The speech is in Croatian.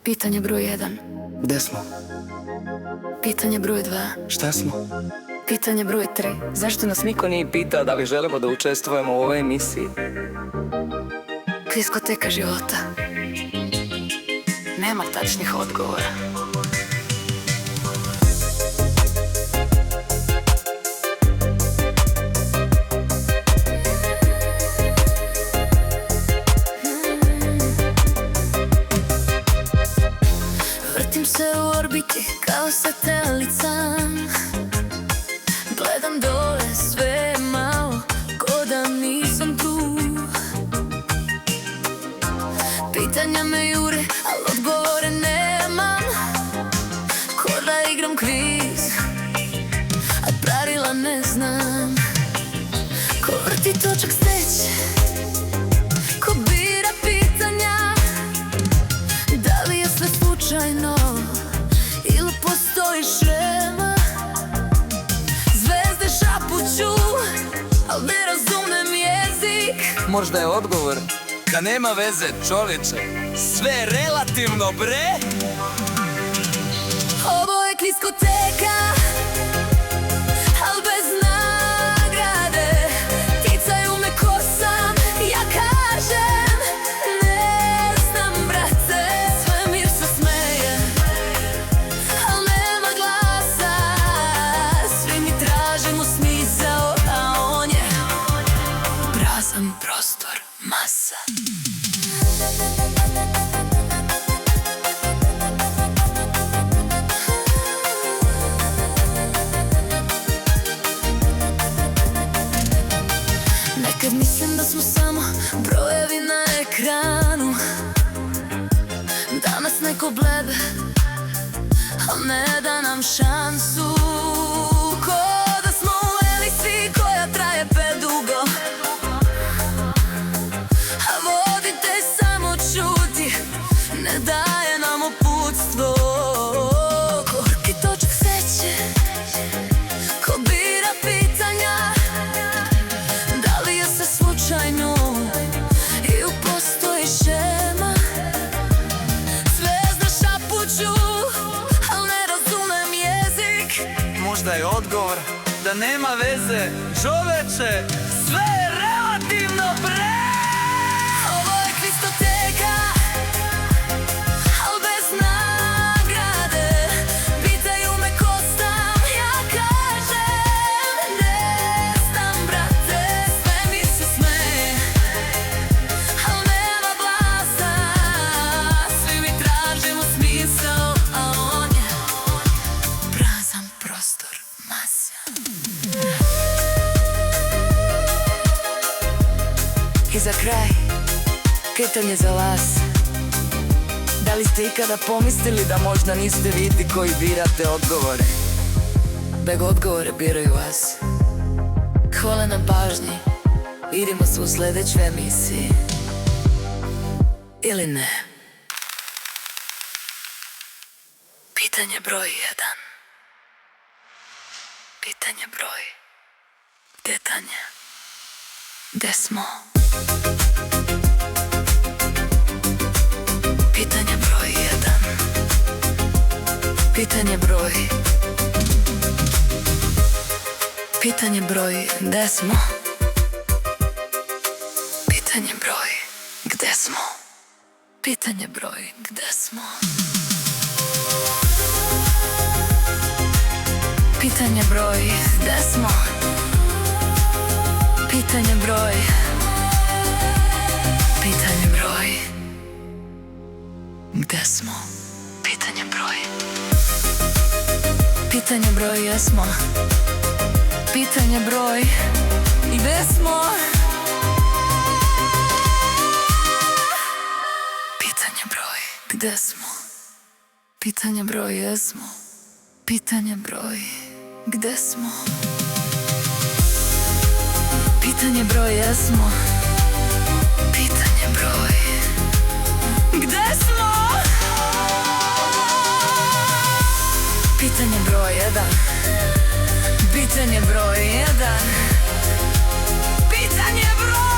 Pitanje broj 1. Gde smo? Pitanje broj 2. Šta smo? Pitanje broj 3. Zašto nas niko nije pitao da li želimo da učestvujemo u ovoj emisiji? Diskoteka života. Nema tačnih odgovora. Vrtim se u orbiti kao satelica. Gledam dole, sve je malo, ko da nisam tu. Pitanja me jure, al odgovore nemam. Ko da igram kviz, a pravila ne znam. Ko vrti točak steće, ko bira pitanja. Da li je sve slučajno ili postoji šema? Zvezde šapuću, al ne razumem jezik. Možda je odgovor da nema veze, čovječe, sve je relativno, bre. Ovo je diskoteka, al bez nagrade. Ticaju me ko sam, ja kažem ne znam, brate. Svemir se smeje, al nema glasa. Svi mi tražimo smisao, a on je prazan prostor, masa. Nekad mislim da smo samo brojevi na ekranu. Danas neko blebe, al ne da nam šansu. Ko da smo u emisiji koja traje predugo, a voditelj samo čuti, ne daje nam uputstvo. Korki točak seće, ko bira pitanja. Da li je sve slučajno ili postoji šema? Zvezda šapuću, al ne razumem jezik. Možda je odgovor da nema veze, čoveče, sve je relativno, bre. Ovo je diskoteka, al bez nagrade. Pitaju me ko sam, ja kažem ne znam, brate. Svemir se smeje, al nema glasa. Svi mi tražimo smisao, a on je prazan prostor, masa. I za kraj, pitanje za vas. Da li ste ikada pomislili da možda niste vi ti koji birate odgovore? Nego odgovore biraju vas. Hvala na pažnji. Vidimo se u sljedećoj emisiji. Ili ne? Pitanje broj 1. Pitanje broj. Gde Tanja? Gde smo? Pitanje broj 1. Pitanje broj. Pitanje broj. Gde smo? Pitanje broj. Gde smo? Pitanje broj. Gde smo? Pitanje broj. Gde smo? Pitanje broj. Pitanje broj. Gde smo? Pitanje broj. Pitanje broj, jesmo? Pitanje broj. Gde smo? Pitanje broj. Gde smo? Pitanje broj, jesmo? Pitanje broj. Gde smo? Pitanje broj, jesmo? Pitanje broj. Gde smo? Pitanje broj 1. Pitanje broj 1. Pitanje broj